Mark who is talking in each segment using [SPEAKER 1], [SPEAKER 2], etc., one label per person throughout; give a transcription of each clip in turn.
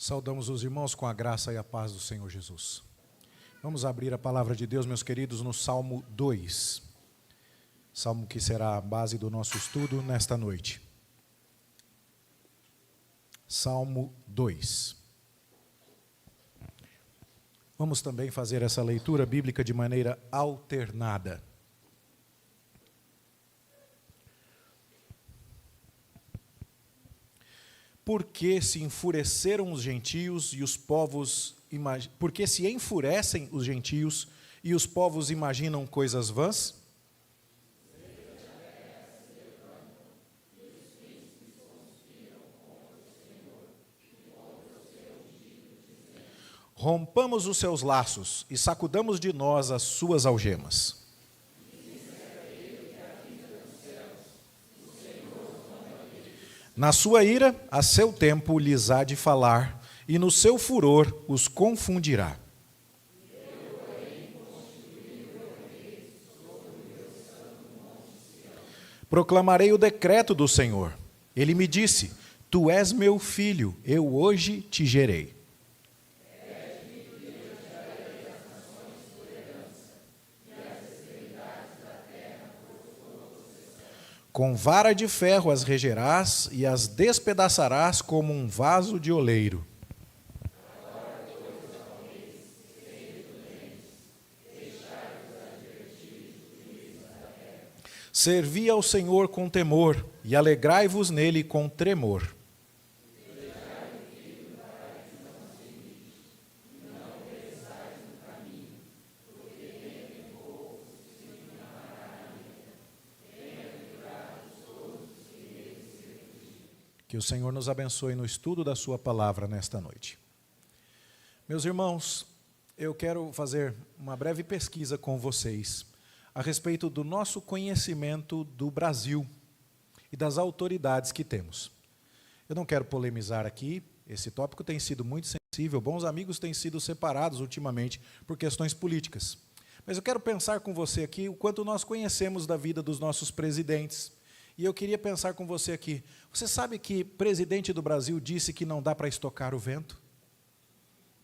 [SPEAKER 1] Saudamos os irmãos com a graça e a paz do Senhor Jesus. Vamos abrir a palavra de Deus, meus queridos, no Salmo 2. Salmo que será a base do nosso estudo nesta noite. Salmo 2. Vamos também fazer essa leitura bíblica de maneira alternada. Porque se enfureceram os gentios e os povos porque se enfurecem os gentios e os povos imaginam coisas vãs? Rompamos os seus laços e sacudamos de nós as suas algemas. Na sua ira, a seu tempo lhes há de falar, e no seu furor os confundirá. Proclamarei o decreto do Senhor. Ele me disse: Tu és meu filho, eu hoje te gerei. Com vara de ferro as regerás e as despedaçarás como um vaso de oleiro. Servi ao Senhor com temor e alegrai-vos nele com tremor. Que o Senhor nos abençoe no estudo da sua palavra nesta noite. Meus irmãos, eu quero fazer uma breve pesquisa com vocês a respeito do nosso conhecimento do Brasil e das autoridades que temos. Eu não quero polemizar aqui, esse tópico tem sido muito sensível, bons amigos têm sido separados ultimamente por questões políticas. Mas eu quero pensar com você aqui o quanto nós conhecemos da vida dos nossos presidentes. E eu queria pensar com você aqui, você sabe que presidente do Brasil disse que não dá para estocar o vento?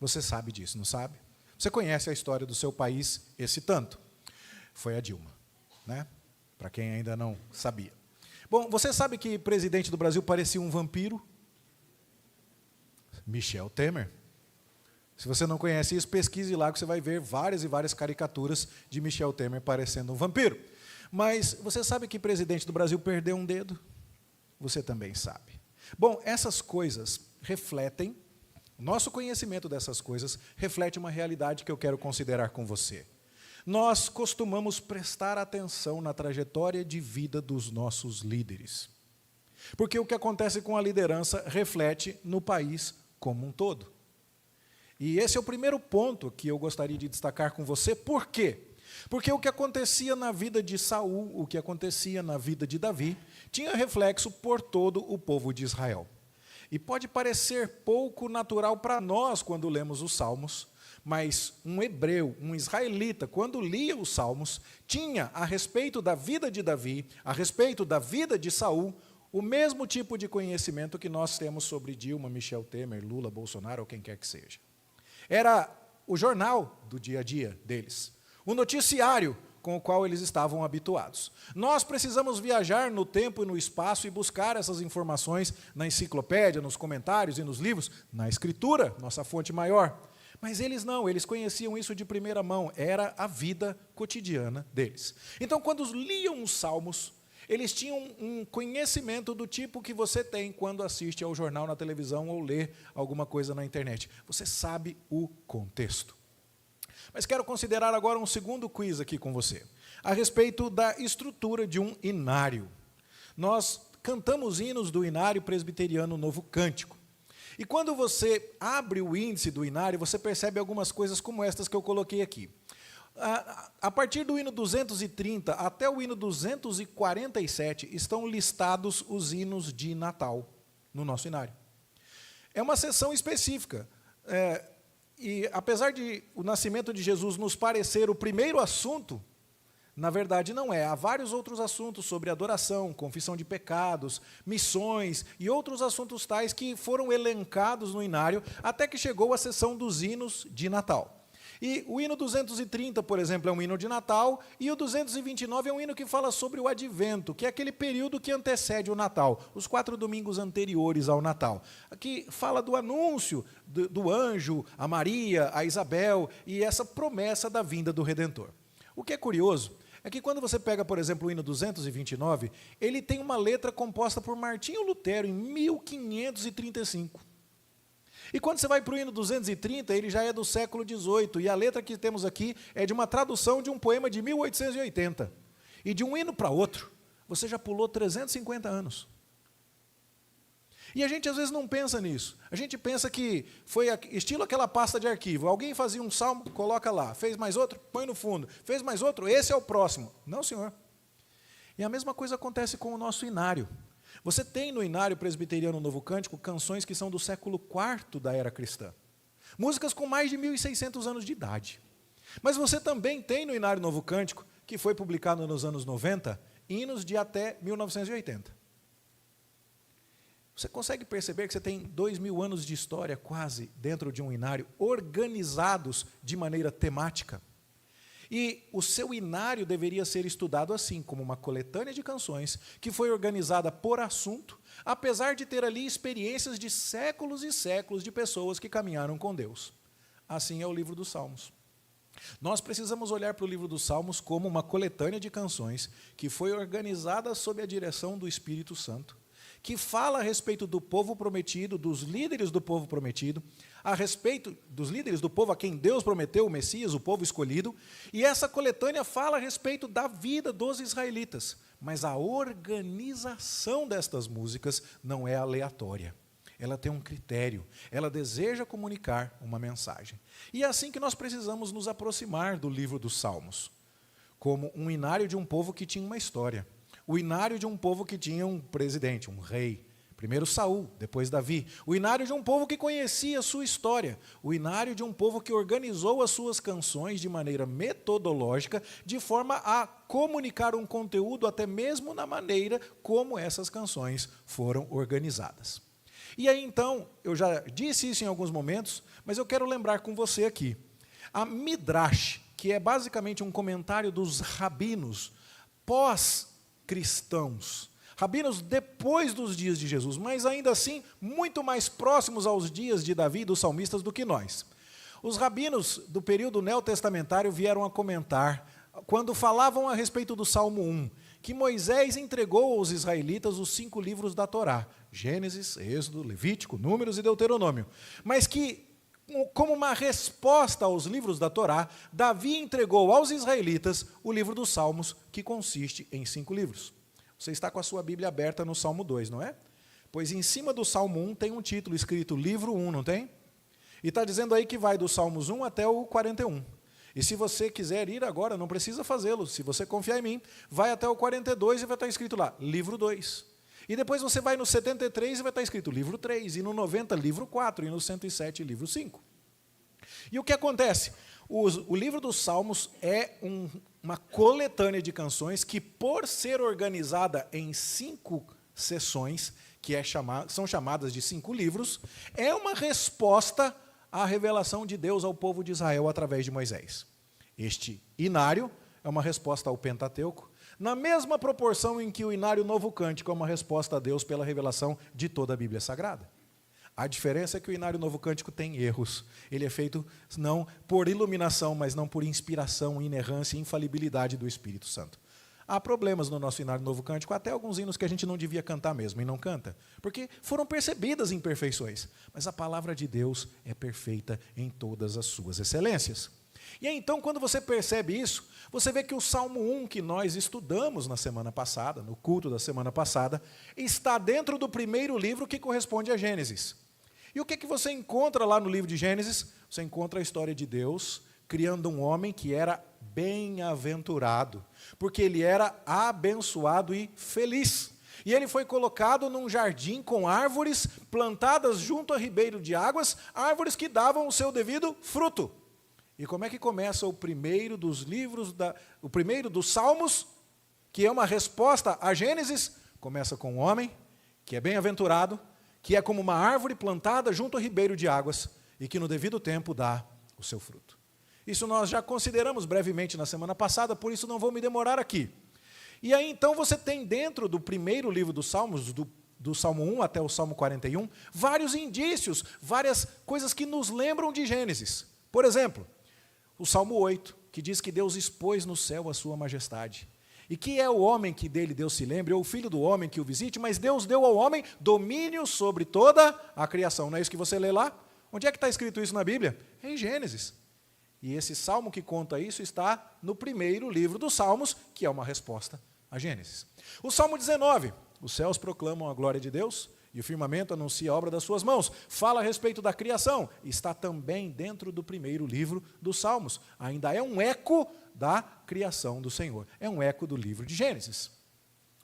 [SPEAKER 1] Você sabe disso, não sabe? Você conhece a história do seu país, esse tanto. Foi a Dilma, né? Para quem ainda não sabia. Bom, você sabe que presidente do Brasil parecia um vampiro? Michel Temer. Se você não conhece isso, pesquise lá que você vai ver várias e várias caricaturas de Michel Temer parecendo um vampiro. Mas você sabe que presidente do Brasil perdeu um dedo? Você também sabe. Bom, essas coisas refletem, nosso conhecimento dessas coisas reflete uma realidade que eu quero considerar com você. Nós costumamos prestar atenção na trajetória de vida dos nossos líderes. Porque o que acontece com a liderança reflete no país como um todo. E esse é o primeiro ponto que eu gostaria de destacar com você. Por quê? Porque o que acontecia na vida de Saul, o que acontecia na vida de Davi, tinha reflexo por todo o povo de Israel. E pode parecer pouco natural para nós quando lemos os Salmos, mas um hebreu, um israelita, quando lia os Salmos, tinha a respeito da vida de Davi, a respeito da vida de Saul, o mesmo tipo de conhecimento que nós temos sobre Dilma, Michel Temer, Lula, Bolsonaro ou quem quer que seja. Era o jornal do dia a dia deles. O noticiário com o qual eles estavam habituados. Nós precisamos viajar no tempo e no espaço e buscar essas informações na enciclopédia, nos comentários e nos livros, na Escritura, nossa fonte maior. Mas eles não, eles conheciam isso de primeira mão, era a vida cotidiana deles. Então, quando liam os Salmos, eles tinham um conhecimento do tipo que você tem quando assiste ao jornal na televisão ou lê alguma coisa na internet. Você sabe o contexto. Mas quero considerar agora um segundo quiz aqui com você, a respeito da estrutura de um inário. Nós cantamos hinos do inário presbiteriano Novo Cântico. E quando você abre o índice do inário, você percebe algumas coisas como estas que eu coloquei aqui. A partir do hino 230 até o hino 247 estão listados os hinos de Natal no nosso inário. É uma seção específica. E apesar de o nascimento de Jesus nos parecer o primeiro assunto Na verdade, não é. Há vários outros assuntos sobre adoração, confissão de pecados, missões e outros assuntos tais que foram elencados no inário até que chegou a sessão dos hinos de Natal. E o hino 230, por exemplo, é um hino de Natal, e o 229 é um hino que fala sobre o advento, que é aquele período que antecede o Natal, os 4 domingos anteriores ao Natal. Aqui fala do anúncio do anjo, a Maria, a Isabel, e essa promessa da vinda do Redentor. O que é curioso é que quando você pega, por exemplo, o hino 229, ele tem uma letra composta por Martinho Lutero em 1535. E quando você vai para o hino 230, ele já é do século XVIII, e a letra que temos aqui é de uma tradução de um poema de 1880. E de um hino para outro, você já pulou 350 anos. E a gente às vezes não pensa nisso. A gente pensa que foi estilo aquela pasta de arquivo. Alguém fazia um salmo, coloca lá. Fez mais outro, põe no fundo. Fez mais outro, esse é o próximo. Não, senhor. E a mesma coisa acontece com o nosso inário. Você tem no Inário Presbiteriano Novo Cântico canções que são do século IV da era cristã. Músicas com mais de 1.600 anos de idade. Mas você também tem no Inário Novo Cântico, que foi publicado nos anos 90, hinos de até 1980. Você consegue perceber que você tem 2.000 anos de história quase dentro de um inário, organizados de maneira temática? E o seu inário deveria ser estudado assim, como uma coletânea de canções que foi organizada por assunto, apesar de ter ali experiências de séculos e séculos de pessoas que caminharam com Deus. Assim é o livro dos Salmos. Nós precisamos olhar para o livro dos Salmos como uma coletânea de canções que foi organizada sob a direção do Espírito Santo, que fala a respeito do povo prometido, dos líderes do povo prometido, a respeito dos líderes do povo a quem Deus prometeu, o Messias, o povo escolhido, e essa coletânea fala a respeito da vida dos israelitas, mas a organização destas músicas não é aleatória. Ela tem um critério, ela deseja comunicar uma mensagem. E é assim que nós precisamos nos aproximar do livro dos Salmos, como um inário de um povo que tinha uma história. O inário de um povo que tinha um presidente, um rei. Primeiro Saul, depois Davi. O inário de um povo que conhecia a sua história. O inário de um povo que organizou as suas canções de maneira metodológica, de forma a comunicar um conteúdo até mesmo na maneira como essas canções foram organizadas. E aí então, eu já disse isso em alguns momentos, mas eu quero lembrar com você aqui. A Midrash, que é basicamente um comentário dos rabinos pós-cristãos, rabinos depois dos dias de Jesus, mas ainda assim muito mais próximos aos dias de Davi e dos salmistas do que nós. Os rabinos do período neotestamentário vieram a comentar, quando falavam a respeito do Salmo 1, que Moisés entregou aos israelitas os 5 livros da Torá, Gênesis, Êxodo, Levítico, Números e Deuteronômio, mas que, como uma resposta aos livros da Torá, Davi entregou aos israelitas o livro dos Salmos, que consiste em 5 livros. Você está com a sua Bíblia aberta no Salmo 2, não é? Pois em cima do Salmo 1 tem um título escrito Livro 1, não tem? E está dizendo aí que vai do Salmos 1 até o 41. E se você quiser ir agora, não precisa fazê-lo. Se você confiar em mim, vai até o 42 e vai estar escrito lá, Livro 2. E depois você vai no 73 e vai estar escrito Livro 3. E no 90, Livro 4. E no 107, Livro 5. E o que acontece? O livro dos Salmos é uma coletânea de canções que, por ser organizada em 5 sessões, que são chamadas de 5 livros, é uma resposta à revelação de Deus ao povo de Israel através de Moisés. Este inário é uma resposta ao Pentateuco, na mesma proporção em que o inário Novo Cântico é uma resposta a Deus pela revelação de toda a Bíblia Sagrada. A diferença é que o Inário Novo Cântico tem erros. Ele é feito não por iluminação, mas não por inspiração, inerrância e infalibilidade do Espírito Santo. Há problemas no nosso Inário Novo Cântico, até alguns hinos que a gente não devia cantar mesmo, e não canta, porque foram percebidas imperfeições. Mas a palavra de Deus é perfeita em todas as suas excelências. E aí, então, quando você percebe isso, você vê que o Salmo 1, que nós estudamos na semana passada, no culto da semana passada, está dentro do primeiro livro que corresponde a Gênesis. E o que você encontra lá no livro de Gênesis? Você encontra a história de Deus criando um homem que era bem-aventurado, porque ele era abençoado e feliz. E ele foi colocado num jardim com árvores plantadas junto a ribeiro de águas, árvores que davam o seu devido fruto. E como é que começa o primeiro dos livros, o primeiro dos Salmos, que é uma resposta a Gênesis? Começa com um homem que é bem-aventurado, que é como uma árvore plantada junto ao ribeiro de águas e que no devido tempo dá o seu fruto. Isso nós já consideramos brevemente na semana passada, por isso não vou me demorar aqui. E aí então você tem dentro do primeiro livro dos Salmos, do Salmo 1 até o Salmo 41, vários indícios, várias coisas que nos lembram de Gênesis. Por exemplo, o Salmo 8, que diz que Deus expôs no céu a sua majestade. E que é o homem que dele Deus se lembre, ou o filho do homem que o visite, mas Deus deu ao homem domínio sobre toda a criação. Não é isso que você lê lá? Onde é que está escrito isso na Bíblia? É em Gênesis. E esse salmo que conta isso está no primeiro livro dos Salmos, que é uma resposta a Gênesis. O Salmo 19, os céus proclamam a glória de Deus, e o firmamento anuncia a obra das suas mãos. Fala a respeito da criação, está também dentro do primeiro livro dos Salmos. Ainda é um eco da criação do Senhor. É um eco do livro de Gênesis.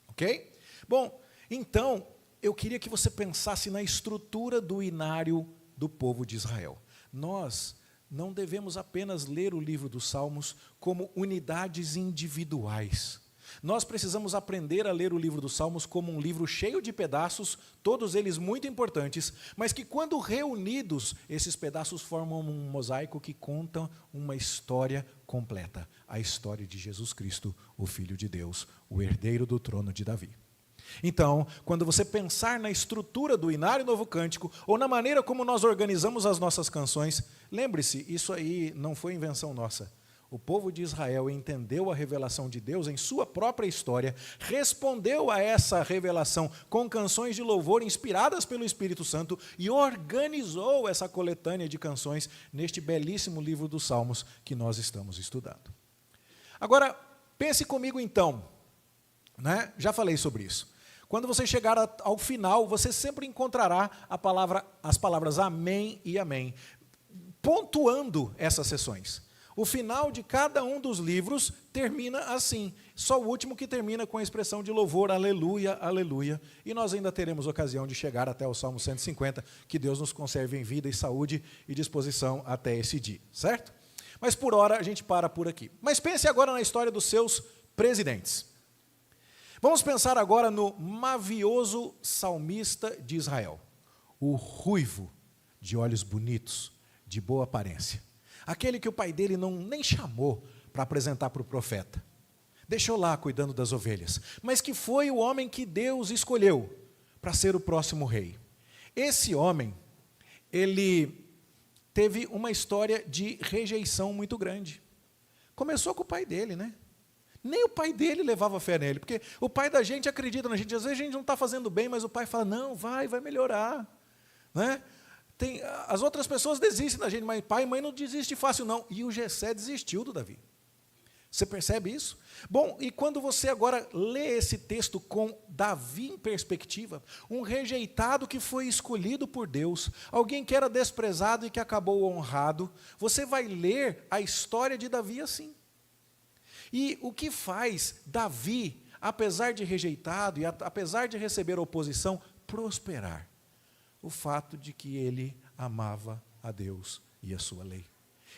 [SPEAKER 1] Ok? Bom, então, eu queria que você pensasse na estrutura do inário do povo de Israel. Nós não devemos apenas ler o livro dos Salmos como unidades individuais. Nós precisamos aprender a ler o livro dos Salmos como um livro cheio de pedaços, todos eles muito importantes, mas que quando reunidos, esses pedaços formam um mosaico que conta uma história completa, a história de Jesus Cristo, o Filho de Deus, o herdeiro do trono de Davi. Então, quando você pensar na estrutura do Inário Novo Cântico, ou na maneira como nós organizamos as nossas canções, lembre-se, isso aí não foi invenção nossa. O povo de Israel entendeu a revelação de Deus em sua própria história, respondeu a essa revelação com canções de louvor inspiradas pelo Espírito Santo e organizou essa coletânea de canções neste belíssimo livro dos Salmos que nós estamos estudando. Agora, pense comigo então, né? Já falei sobre isso. Quando você chegar ao final, você sempre encontrará as palavras amém e amém, pontuando essas sessões. O final de cada um dos livros termina assim. Só o último que termina com a expressão de louvor, aleluia, aleluia. E nós ainda teremos ocasião de chegar até o Salmo 150, que Deus nos conserve em vida e saúde e disposição até esse dia, certo? Mas por hora a gente para por aqui. Mas pense agora na história dos seus presidentes. Vamos pensar agora no mavioso salmista de Israel, o ruivo, de olhos bonitos, de boa aparência. Aquele que o pai dele nem chamou para apresentar para o profeta. Deixou lá cuidando das ovelhas. Mas que foi o homem que Deus escolheu para ser o próximo rei. Esse homem, ele teve uma história de rejeição muito grande. Começou com o pai dele, né? Nem o pai dele levava fé nele, porque o pai da gente acredita na gente. Às vezes a gente não está fazendo bem, mas o pai fala, não, vai melhorar. Né? As outras pessoas desistem da gente, mas pai e mãe não desistem fácil, não. E o Jessé desistiu do Davi. Você percebe isso? Bom, e quando você agora lê esse texto com Davi em perspectiva, um rejeitado que foi escolhido por Deus, alguém que era desprezado e que acabou honrado, você vai ler a história de Davi assim. E o que faz Davi, apesar de rejeitado e apesar de receber oposição, prosperar? O fato de que ele amava a Deus e a sua lei.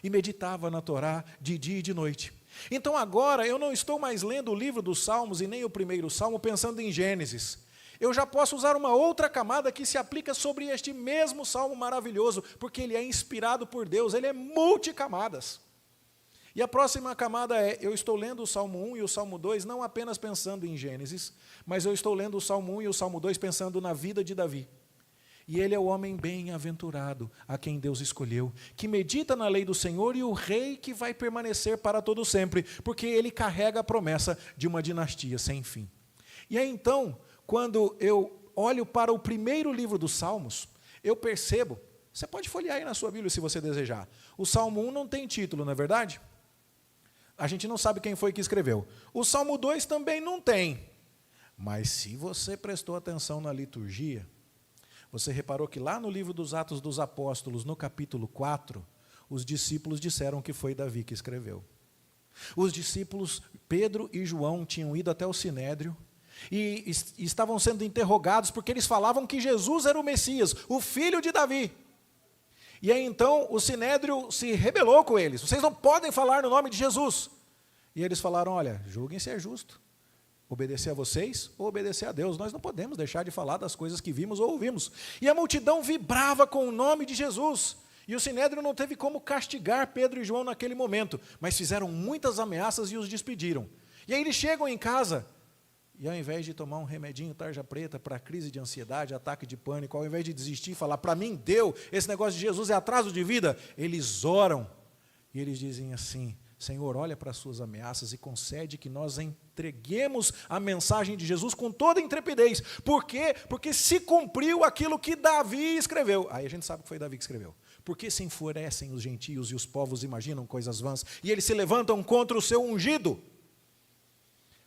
[SPEAKER 1] E meditava na Torá de dia e de noite. Então agora eu não estou mais lendo o livro dos Salmos e nem o primeiro Salmo pensando em Gênesis. Eu já posso usar uma outra camada que se aplica sobre este mesmo Salmo maravilhoso, porque ele é inspirado por Deus, ele é multicamadas. E a próxima camada é, eu estou lendo o Salmo 1 e o Salmo 2 não apenas pensando em Gênesis, mas eu estou lendo o Salmo 1 e o Salmo 2 pensando na vida de Davi. E ele é o homem bem-aventurado, a quem Deus escolheu, que medita na lei do Senhor e o rei que vai permanecer para todo sempre, porque ele carrega a promessa de uma dinastia sem fim. E aí então, quando eu olho para o primeiro livro dos Salmos, eu percebo, você pode folhear aí na sua Bíblia se você desejar, o Salmo 1 não tem título, não é verdade? A gente não sabe quem foi que escreveu. O Salmo 2 também não tem. Mas se você prestou atenção na liturgia, você reparou que lá no livro dos Atos dos Apóstolos, no capítulo 4, os discípulos disseram que foi Davi que escreveu. Os discípulos, Pedro e João, tinham ido até o Sinédrio e estavam sendo interrogados porque eles falavam que Jesus era o Messias, o filho de Davi. E aí então o Sinédrio se rebelou com eles. Vocês não podem falar no nome de Jesus. E eles falaram, olha, julguem se é justo. Obedecer a vocês ou obedecer a Deus. Nós não podemos deixar de falar das coisas que vimos ou ouvimos. E a multidão vibrava com o nome de Jesus. E o Sinédrio não teve como castigar Pedro e João naquele momento, mas fizeram muitas ameaças e os despediram. E aí eles chegam em casa, e ao invés de tomar um remedinho tarja preta para crise de ansiedade, ataque de pânico, ao invés de desistir e falar, para mim deu, esse negócio de Jesus é atraso de vida, eles oram. E eles dizem assim, Senhor, olha para as suas ameaças e concede que nós entreguemos a mensagem de Jesus com toda intrepidez. Por quê? Porque se cumpriu aquilo que Davi escreveu. Aí a gente sabe que foi Davi que escreveu. Porque se enfurecem os gentios e os povos imaginam coisas vãs, e eles se levantam contra o seu ungido.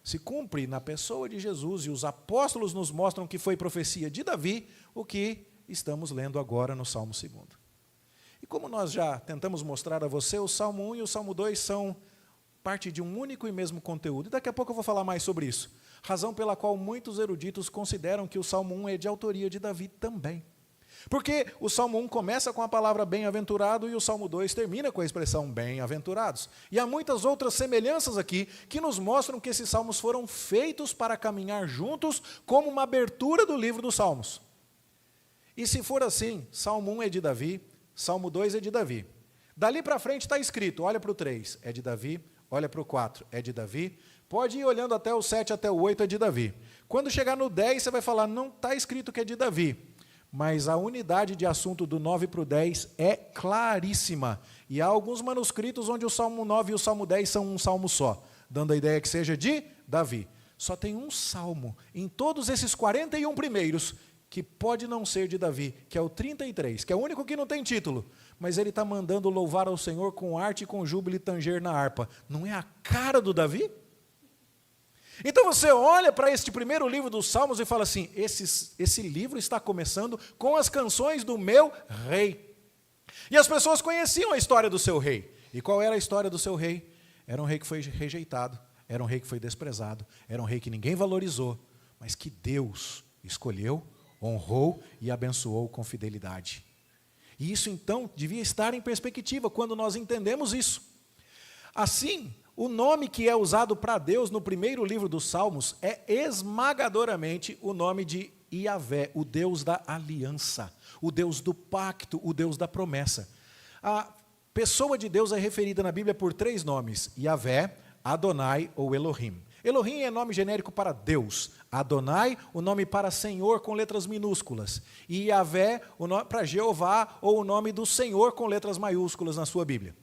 [SPEAKER 1] Se cumpre na pessoa de Jesus, e os apóstolos nos mostram que foi profecia de Davi, o que estamos lendo agora no Salmo 2. E como nós já tentamos mostrar a você, o Salmo 1 e o Salmo 2 são parte de um único e mesmo conteúdo. E daqui a pouco eu vou falar mais sobre isso. Razão pela qual muitos eruditos consideram que o Salmo 1 é de autoria de Davi também. Porque o Salmo 1 começa com a palavra bem-aventurado e o Salmo 2 termina com a expressão bem-aventurados. E há muitas outras semelhanças aqui que nos mostram que esses salmos foram feitos para caminhar juntos como uma abertura do livro dos Salmos. E se for assim, Salmo 1 é de Davi, Salmo 2 é de Davi. Dali para frente está escrito, olha para o 3, é de Davi, olha para o 4, é de Davi. Pode ir olhando até o 7, até o 8, é de Davi. Quando chegar no 10, você vai falar, não está escrito que é de Davi. Mas a unidade de assunto do 9 para o 10 é claríssima. E há alguns manuscritos onde o Salmo 9 e o Salmo 10 são um salmo só, dando a ideia que seja de Davi. Só tem um salmo em todos esses 41 primeiros que pode não ser de Davi, que é o 33, que é o único que não tem título. Mas ele está mandando louvar ao Senhor com arte, com júbilo e tanger na harpa. Não é a cara do Davi? Então você olha para este primeiro livro dos Salmos e fala assim, esse livro está começando com as canções do meu rei. E as pessoas conheciam a história do seu rei. E qual era a história do seu rei? Era um rei que foi rejeitado, era um rei que foi desprezado, era um rei que ninguém valorizou, mas que Deus escolheu, honrou e abençoou com fidelidade. E isso então devia estar em perspectiva quando nós entendemos isso. Assim, o nome que é usado para Deus no primeiro livro dos Salmos é esmagadoramente o nome de Iavé, o Deus da aliança, o Deus do pacto, o Deus da promessa. A pessoa de Deus é referida na Bíblia por 3 nomes, Iavé, Adonai ou Elohim. Elohim é nome genérico para Deus, Adonai, o nome para Senhor com letras minúsculas, e Iavé, o nome para Jeová ou o nome do Senhor com letras maiúsculas na sua Bíblia.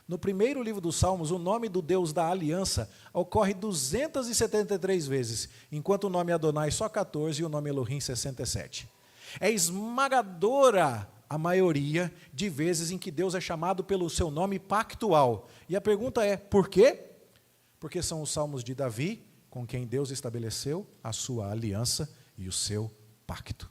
[SPEAKER 1] No primeiro livro dos Salmos, o nome do Deus da aliança ocorre 273 vezes, enquanto o nome Adonai só 14 e o nome Elohim 67. É esmagadora a maioria de vezes em que Deus é chamado pelo seu nome pactual. E a pergunta é, por quê? Porque são os salmos de Davi, com quem Deus estabeleceu a sua aliança e o seu pacto.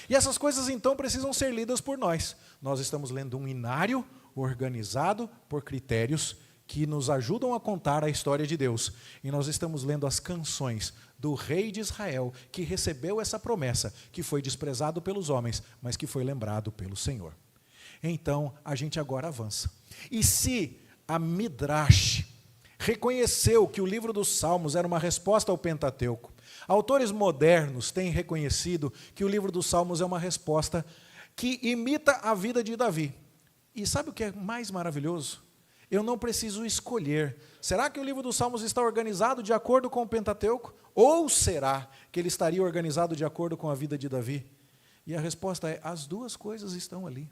[SPEAKER 1] E essas coisas então precisam ser lidas por nós. Nós estamos lendo um inário organizado por critérios que nos ajudam a contar a história de Deus. E nós estamos lendo as canções do rei de Israel, que recebeu essa promessa, que foi desprezado pelos homens, mas que foi lembrado pelo Senhor. Então, a gente agora avança. E se a Midrash reconheceu que o livro dos Salmos era uma resposta ao Pentateuco, autores modernos têm reconhecido que o livro dos Salmos é uma resposta que imita a vida de Davi. E sabe o que é mais maravilhoso? Eu não preciso escolher. Será que o livro dos Salmos está organizado de acordo com o Pentateuco? Ou será que ele estaria organizado de acordo com a vida de Davi? E a resposta é, as duas coisas estão ali.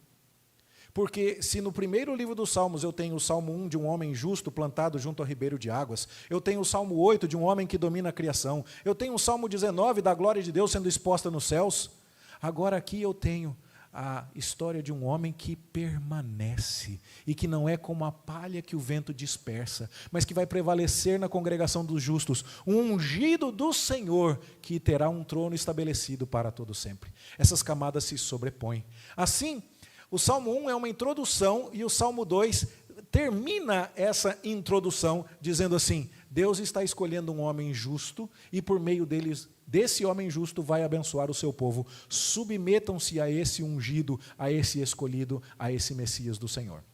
[SPEAKER 1] Porque se no primeiro livro dos Salmos eu tenho o Salmo 1 de um homem justo plantado junto ao ribeiro de águas, eu tenho o Salmo 8 de um homem que domina a criação, eu tenho o Salmo 19 da glória de Deus sendo exposta nos céus, agora aqui eu tenho a história de um homem que permanece e que não é como a palha que o vento dispersa, mas que vai prevalecer na congregação dos justos, um ungido do Senhor que terá um trono estabelecido para todo sempre. Essas camadas se sobrepõem. Assim, o Salmo 1 é uma introdução e o Salmo 2 termina essa introdução dizendo assim, Deus está escolhendo um homem justo e por meio desse homem justo vai abençoar o seu povo. Submetam-se a esse ungido, a esse escolhido, a esse Messias do Senhor.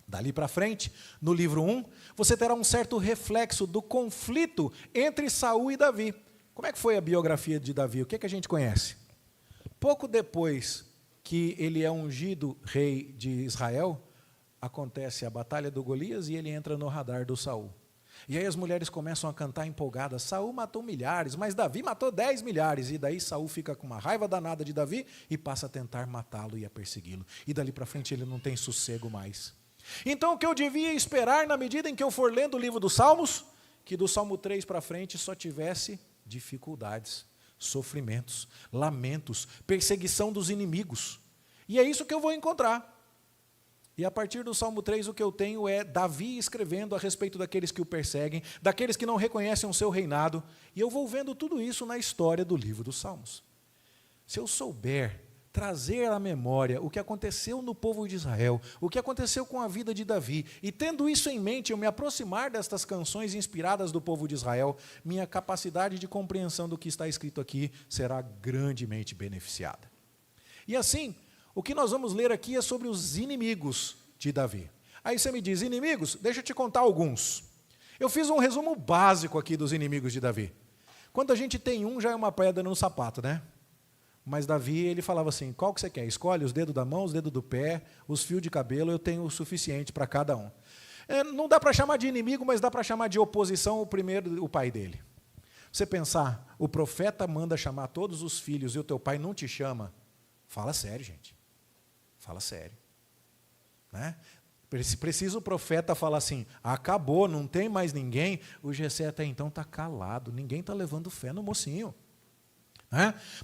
[SPEAKER 1] Dali para frente, no livro 1, você terá um certo reflexo do conflito entre Saul e Davi. Como é que foi a biografia de Davi? O que a gente conhece? Pouco depois que ele é ungido rei de Israel, acontece a batalha do Golias e ele entra no radar do Saul. E aí as mulheres começam a cantar empolgadas, Saul matou milhares, mas Davi matou 10 milhares. E daí Saul fica com uma raiva danada de Davi e passa a tentar matá-lo e a persegui-lo. E dali para frente ele não tem sossego mais. Então o que eu devia esperar na medida em que eu for lendo o livro dos Salmos? Que do Salmo 3 para frente só tivesse dificuldades, sofrimentos, lamentos, perseguição dos inimigos. E é isso que eu vou encontrar. E a partir do Salmo 3 o que eu tenho é Davi escrevendo a respeito daqueles que o perseguem, daqueles que não reconhecem o seu reinado, e eu vou vendo tudo isso na história do livro dos Salmos. Se eu souber trazer à memória o que aconteceu no povo de Israel, o que aconteceu com a vida de Davi, e tendo isso em mente, eu me aproximar destas canções inspiradas do povo de Israel, minha capacidade de compreensão do que está escrito aqui será grandemente beneficiada. E assim, o que nós vamos ler aqui é sobre os inimigos de Davi. Aí você me diz, inimigos? Deixa eu te contar alguns. Eu fiz um resumo básico aqui dos inimigos de Davi. Quando a gente tem um, já é uma pedra no sapato, né? Mas Davi, ele falava assim, qual que você quer? Escolhe os dedos da mão, os dedos do pé, os fios de cabelo, eu tenho o suficiente para cada um. Não dá para chamar de inimigo, mas dá para chamar de oposição o primeiro, o pai dele. Você pensar, o profeta manda chamar todos os filhos e o teu pai não te chama, fala sério, gente. Fala sério. Né? Precisa o profeta falar assim, acabou, não tem mais ninguém, o Jessé até então está calado, ninguém está levando fé no mocinho.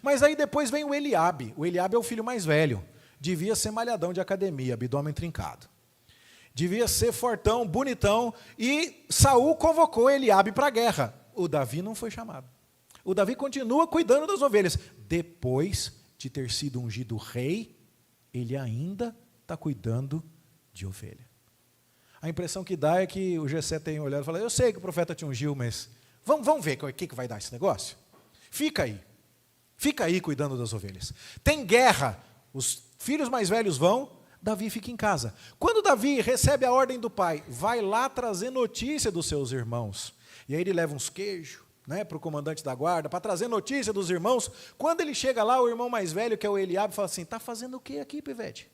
[SPEAKER 1] Mas aí depois vem o Eliabe é o filho mais velho, devia ser malhadão de academia, abdômen trincado, devia ser fortão, bonitão, e Saul convocou Eliabe para a guerra, o Davi não foi chamado, o Davi continua cuidando das ovelhas, depois de ter sido ungido rei, ele ainda está cuidando de ovelha. A impressão que dá é que o Jessé tem olhado e falado, eu sei que o profeta te ungiu, mas vamos ver o que vai dar esse negócio? Fica aí cuidando das ovelhas. Tem guerra, os filhos mais velhos vão, Davi fica em casa. Quando Davi recebe a ordem do pai, vai lá trazer notícia dos seus irmãos. E aí ele leva uns queijos, para o comandante da guarda, para trazer notícia dos irmãos. Quando ele chega lá, o irmão mais velho, que é o Eliabe, fala assim, está fazendo o que aqui, pivete?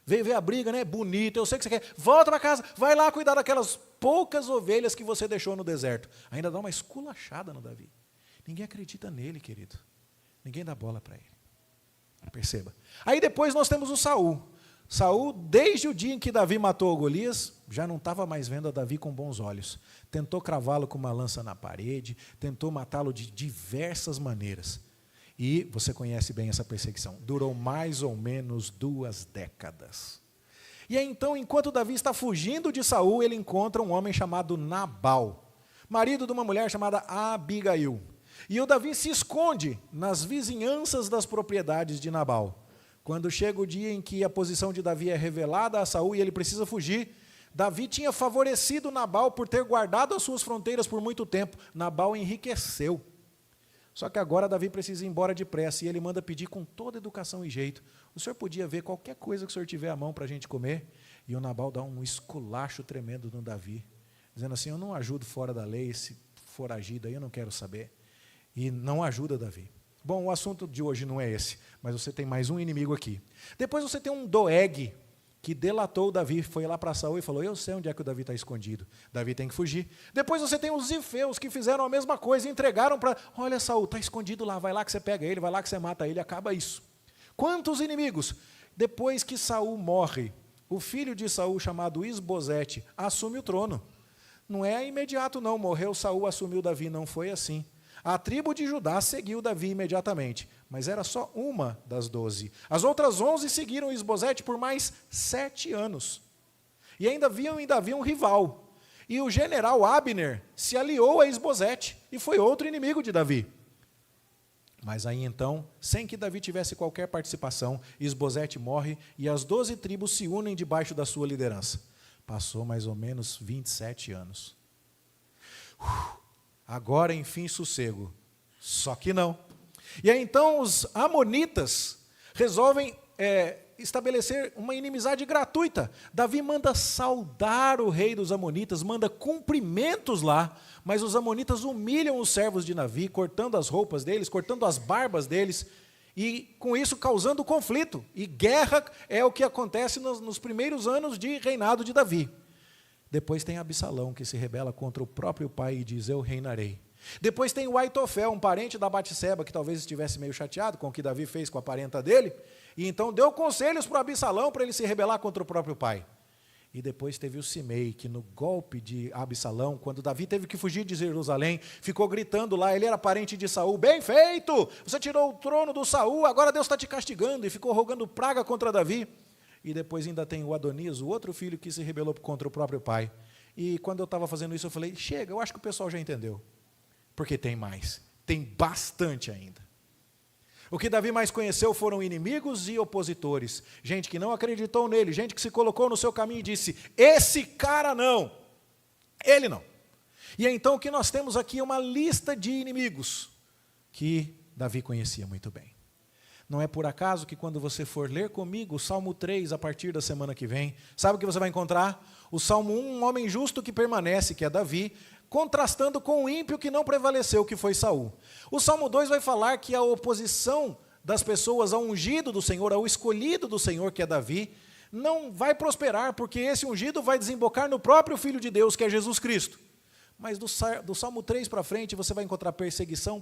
[SPEAKER 1] Veio ver a briga, né? Bonito, eu sei o que você quer. Volta para casa, vai lá cuidar daquelas poucas ovelhas que você deixou no deserto. Ainda dá uma esculachada no Davi. Ninguém acredita nele, querido. Ninguém dá bola para ele. Perceba. Aí depois nós temos o Saul. Saul, desde o dia em que Davi matou o Golias, já não estava mais vendo a Davi com bons olhos. Tentou cravá-lo com uma lança na parede, tentou matá-lo de diversas maneiras. E você conhece bem essa perseguição. Durou mais ou menos 2 décadas. E aí então, enquanto Davi está fugindo de Saul, ele encontra um homem chamado Nabal, marido de uma mulher chamada Abigail. E o Davi se esconde nas vizinhanças das propriedades de Nabal. Quando chega o dia em que a posição de Davi é revelada a Saul e ele precisa fugir, Davi tinha favorecido Nabal por ter guardado as suas fronteiras por muito tempo. Nabal enriqueceu. Só que agora Davi precisa ir embora depressa e ele manda pedir com toda educação e jeito. O senhor podia ver qualquer coisa que o senhor tiver à mão para a gente comer? E o Nabal dá um esculacho tremendo no Davi, dizendo assim, eu não ajudo fora da lei, esse foragido aí eu não quero saber. E não ajuda Davi. Bom, o assunto de hoje não é esse, mas você tem mais um inimigo aqui. Depois você tem um Doeg, que delatou o Davi, foi lá para Saul e falou, eu sei onde é que o Davi está escondido. Davi tem que fugir. Depois você tem os Zifeus, que fizeram a mesma coisa e entregaram para, olha Saul, está escondido lá, vai lá que você pega ele, vai lá que você mata ele, acaba isso. Quantos inimigos? Depois que Saul morre, o filho de Saul, chamado Isbosete, assume o trono. Não é imediato não, morreu Saul, assumiu Davi, não foi assim. A tribo de Judá seguiu Davi imediatamente, mas era só uma das 12. As outras 11 seguiram Isbosete por mais 7 anos. E ainda viam em Davi um rival. E o general Abner se aliou a Isbosete e foi outro inimigo de Davi. Mas aí então, sem que Davi tivesse qualquer participação, Isbosete morre e as 12 tribos se unem debaixo da sua liderança. Passou mais ou menos 27 anos. Agora, enfim, sossego. Só que não. E aí então os amonitas resolvem estabelecer uma inimizade gratuita. Davi manda saudar o rei dos amonitas, manda cumprimentos lá, mas os amonitas humilham os servos de Davi, cortando as roupas deles, cortando as barbas deles, e com isso causando conflito. E guerra é o que acontece nos primeiros anos de reinado de Davi. Depois tem Absalão, que se rebela contra o próprio pai e diz: eu reinarei. Depois tem o Aitofel, um parente da Batseba, que talvez estivesse meio chateado com o que Davi fez com a parenta dele, e então deu conselhos para o Absalão para ele se rebelar contra o próprio pai. E depois teve o Simei, que no golpe de Absalão, quando Davi teve que fugir de Jerusalém, ficou gritando lá, ele era parente de Saul: bem feito, você tirou o trono do Saul, agora Deus está te castigando, e ficou rogando praga contra Davi. E depois ainda tem o Adonias, o outro filho que se rebelou contra o próprio pai. E quando eu estava fazendo isso, eu falei: chega, eu acho que o pessoal já entendeu. Porque tem mais, tem bastante ainda. O que Davi mais conheceu foram inimigos e opositores, gente que não acreditou nele, gente que se colocou no seu caminho e disse: esse cara não, ele não. E então o que nós temos aqui é uma lista de inimigos que Davi conhecia muito bem. Não é por acaso que quando você for ler comigo o Salmo 3, a partir da semana que vem, sabe o que você vai encontrar? O Salmo 1, um homem justo que permanece, que é Davi, contrastando com o ímpio que não prevaleceu, que foi Saul. O Salmo 2 vai falar que a oposição das pessoas ao ungido do Senhor, ao escolhido do Senhor, que é Davi, não vai prosperar, porque esse ungido vai desembocar no próprio Filho de Deus, que é Jesus Cristo. Mas do Salmo 3 para frente, você vai encontrar perseguição,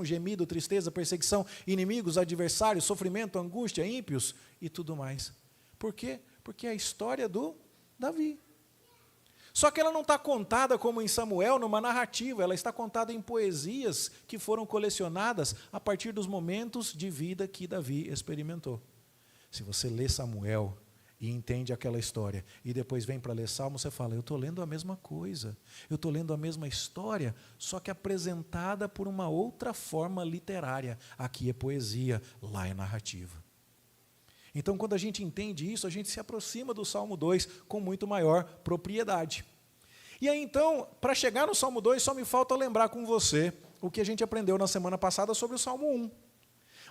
[SPEAKER 1] gemido, tristeza, perseguição, inimigos, adversários, sofrimento, angústia, ímpios e tudo mais. Por quê? Porque é a história do Davi. Só que ela não está contada como em Samuel, numa narrativa, ela está contada em poesias que foram colecionadas a partir dos momentos de vida que Davi experimentou. Se você lê Samuel e entende aquela história, e depois vem para ler Salmo, você fala: eu estou lendo a mesma coisa, eu estou lendo a mesma história, só que apresentada por uma outra forma literária. Aqui é poesia, lá é narrativa. Então, quando a gente entende isso, a gente se aproxima do Salmo 2 com muito maior propriedade. E aí, então, para chegar no Salmo 2, só me falta lembrar com você o que a gente aprendeu na semana passada sobre o Salmo 1.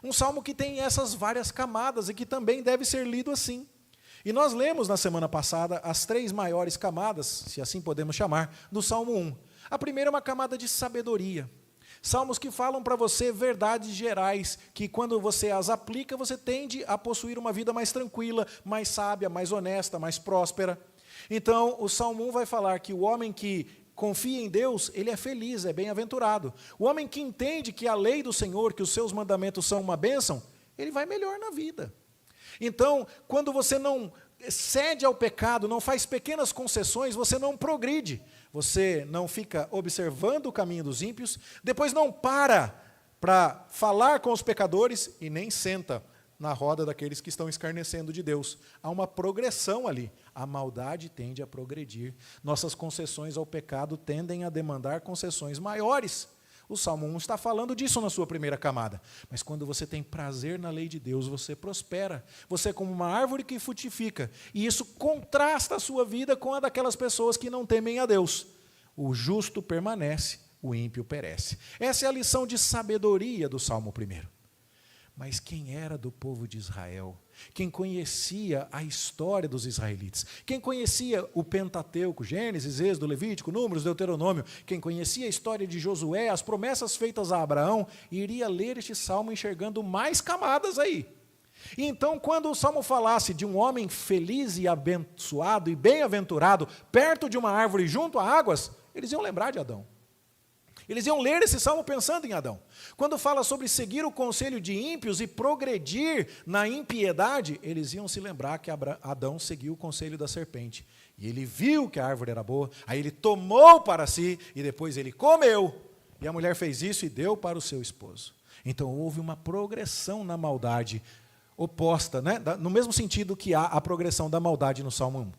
[SPEAKER 1] Um salmo que tem essas várias camadas e que também deve ser lido assim. E nós lemos na semana passada as 3 maiores camadas, se assim podemos chamar, do Salmo 1. A primeira é uma camada de sabedoria. Salmos que falam para você verdades gerais, que quando você as aplica, você tende a possuir uma vida mais tranquila, mais sábia, mais honesta, mais próspera. Então, o Salmo 1 vai falar que o homem que confia em Deus, ele é feliz, é bem-aventurado. O homem que entende que a lei do Senhor, que os seus mandamentos são uma bênção, ele vai melhor na vida. Então, quando você não cede ao pecado, não faz pequenas concessões, você não progride. Você não fica observando o caminho dos ímpios, depois não para falar com os pecadores e nem senta na roda daqueles que estão escarnecendo de Deus. Há uma progressão ali. A maldade tende a progredir. Nossas concessões ao pecado tendem a demandar concessões maiores. O Salmo 1 está falando disso na sua primeira camada. Mas quando você tem prazer na lei de Deus, você prospera. Você é como uma árvore que frutifica. E isso contrasta a sua vida com a daquelas pessoas que não temem a Deus. O justo permanece, o ímpio perece. Essa é a lição de sabedoria do Salmo 1. Mas quem era do povo de Israel? Quem conhecia a história dos israelitas? Quem conhecia o Pentateuco, Gênesis, Êxodo, Levítico, Números, Deuteronômio? Quem conhecia a história de Josué, as promessas feitas a Abraão, iria ler este salmo enxergando mais camadas aí. E então, quando o salmo falasse de um homem feliz e abençoado e bem-aventurado, perto de uma árvore junto a águas, eles iam lembrar de Adão. Eles iam ler esse salmo pensando em Adão. Quando fala sobre seguir o conselho de ímpios e progredir na impiedade, eles iam se lembrar que Adão seguiu o conselho da serpente. E ele viu que a árvore era boa, aí ele tomou para si e depois ele comeu. E a mulher fez isso e deu para o seu esposo. Então houve uma progressão na maldade oposta, né? No mesmo sentido que há a progressão da maldade no Salmo 1.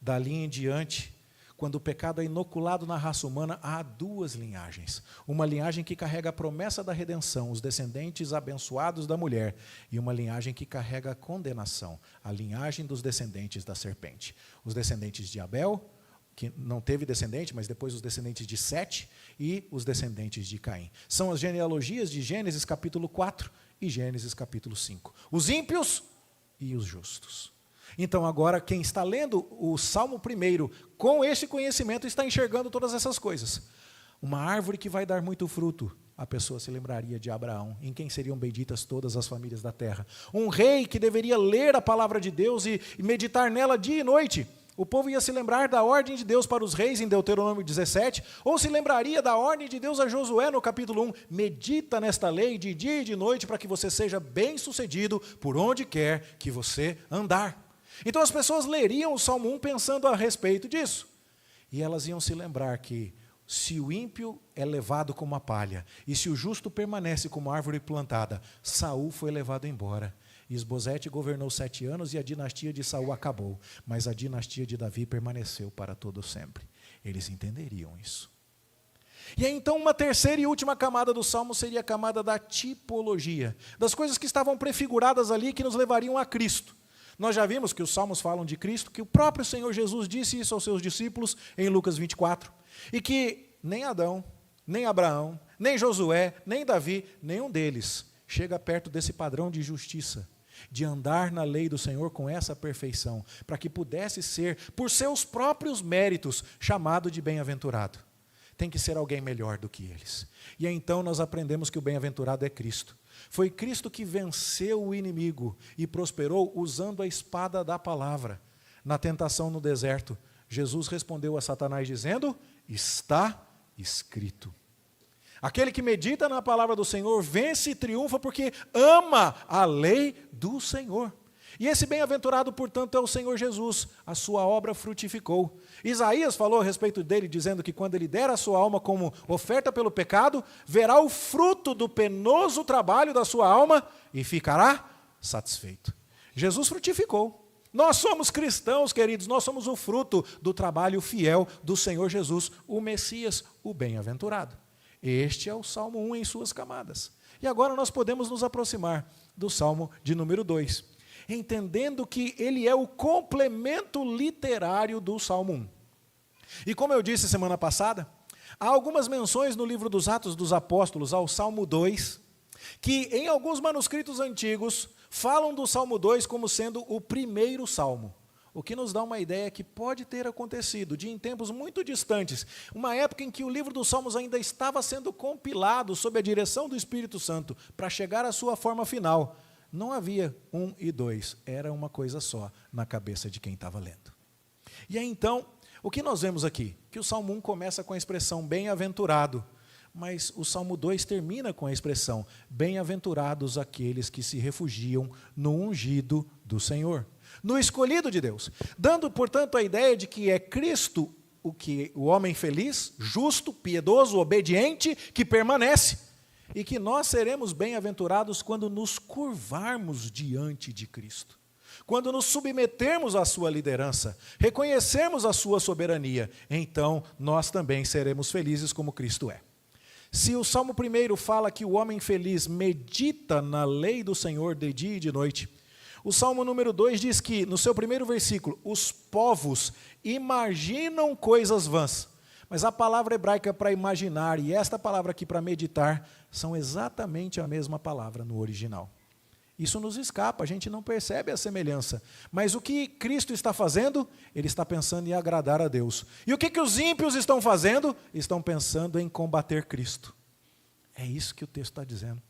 [SPEAKER 1] Dali em diante, quando o pecado é inoculado na raça humana, há 2 linhagens. Uma linhagem que carrega a promessa da redenção, os descendentes abençoados da mulher, e uma linhagem que carrega a condenação, a linhagem dos descendentes da serpente. Os descendentes de Abel, que não teve descendente, mas depois os descendentes de Sete e os descendentes de Caim. São as genealogias de Gênesis capítulo 4 e Gênesis capítulo 5. Os ímpios e os justos. Então agora quem está lendo o Salmo 1 com esse conhecimento está enxergando todas essas coisas. Uma árvore que vai dar muito fruto, a pessoa se lembraria de Abraão, em quem seriam benditas todas as famílias da terra. Um rei que deveria ler a palavra de Deus e meditar nela dia e noite. O povo ia se lembrar da ordem de Deus para os reis em Deuteronômio 17, ou se lembraria da ordem de Deus a Josué no capítulo 1. Medita nesta lei de dia e de noite para que você seja bem-sucedido por onde quer que você andar. Então as pessoas leriam o Salmo 1 pensando a respeito disso. E elas iam se lembrar que se o ímpio é levado como a palha, e se o justo permanece como árvore plantada, Saul foi levado embora. Isbosete governou 7 anos e a dinastia de Saul acabou, mas a dinastia de Davi permaneceu para todo sempre. Eles entenderiam isso. E aí, então, uma terceira e última camada do Salmo seria a camada da tipologia, das coisas que estavam prefiguradas ali que nos levariam a Cristo. Nós já vimos que os Salmos falam de Cristo, que o próprio Senhor Jesus disse isso aos seus discípulos em Lucas 24, e que nem Adão, nem Abraão, nem Josué, nem Davi, nenhum deles chega perto desse padrão de justiça, de andar na lei do Senhor com essa perfeição, para que pudesse ser, por seus próprios méritos, chamado de bem-aventurado. Tem que ser alguém melhor do que eles. E aí, então nós aprendemos que o bem-aventurado é Cristo. Foi Cristo que venceu o inimigo e prosperou usando a espada da palavra. Na tentação no deserto, Jesus respondeu a Satanás dizendo: está escrito. Aquele que medita na palavra do Senhor vence e triunfa porque ama a lei do Senhor. E esse bem-aventurado, portanto, é o Senhor Jesus. A sua obra frutificou. Isaías falou a respeito dele, dizendo que quando ele der a sua alma como oferta pelo pecado, verá o fruto do penoso trabalho da sua alma e ficará satisfeito. Jesus frutificou. Nós somos cristãos, queridos, nós somos o fruto do trabalho fiel do Senhor Jesus, o Messias, o bem-aventurado. Este é o Salmo 1 em suas camadas. E agora nós podemos nos aproximar do Salmo de número 2, entendendo que ele é o complemento literário do Salmo 1. E como eu disse semana passada, há algumas menções no livro dos Atos dos Apóstolos ao Salmo 2, que em alguns manuscritos antigos falam do Salmo 2 como sendo o primeiro salmo. O que nos dá uma ideia que pode ter acontecido em tempos muito distantes, uma época em que o livro dos Salmos ainda estava sendo compilado sob a direção do Espírito Santo para chegar à sua forma final. Não havia 1 e 2, era uma coisa só na cabeça de quem estava lendo. E aí então, o que nós vemos aqui? Que o Salmo 1 começa com a expressão bem-aventurado, mas o Salmo 2 termina com a expressão bem-aventurados aqueles que se refugiam no ungido do Senhor, no escolhido de Deus, dando, portanto, a ideia de que é Cristo o homem feliz, justo, piedoso, obediente, que permanece, e que nós seremos bem-aventurados quando nos curvarmos diante de Cristo, quando nos submetermos à sua liderança, reconhecermos a sua soberania, então nós também seremos felizes como Cristo é. Se o Salmo 1 fala que o homem feliz medita na lei do Senhor de dia e de noite, o Salmo número 2 diz que, no seu primeiro versículo, os povos imaginam coisas vãs. Mas a palavra hebraica para imaginar e esta palavra aqui para meditar são exatamente a mesma palavra no original. Isso nos escapa, a gente não percebe a semelhança. Mas o que Cristo está fazendo? Ele está pensando em agradar a Deus. E o que os ímpios estão fazendo? Estão pensando em combater Cristo. É isso que o texto está dizendo.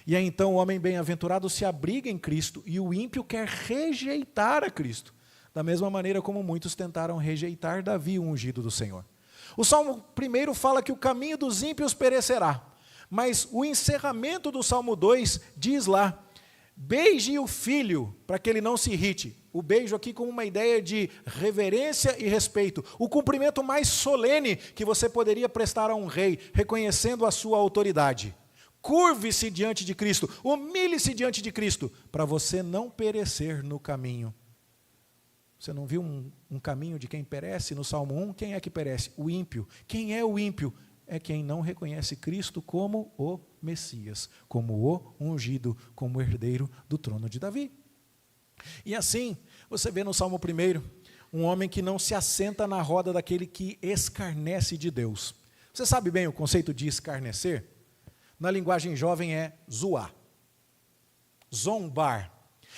[SPEAKER 1] E aí então o homem bem-aventurado se abriga em Cristo e o ímpio quer rejeitar a Cristo, da mesma maneira como muitos tentaram rejeitar Davi, o ungido do Senhor. O Salmo 1 fala que o caminho dos ímpios perecerá, mas o encerramento do Salmo 2 diz lá, beije o filho para que ele não se irrite. O beijo aqui como uma ideia de reverência e respeito, o cumprimento mais solene que você poderia prestar a um rei, reconhecendo a sua autoridade. Curve-se diante de Cristo, humilhe-se diante de Cristo, para você não perecer no caminho. Você não viu um caminho de quem perece no Salmo 1? Quem é que perece? O ímpio. Quem é o ímpio? É quem não reconhece Cristo como o Messias, como o ungido, como o herdeiro do trono de Davi. E assim, você vê no Salmo 1, Um homem que não se assenta na roda daquele que escarnece de Deus. Você sabe bem o conceito de escarnecer? Na linguagem jovem é zoar, zombar.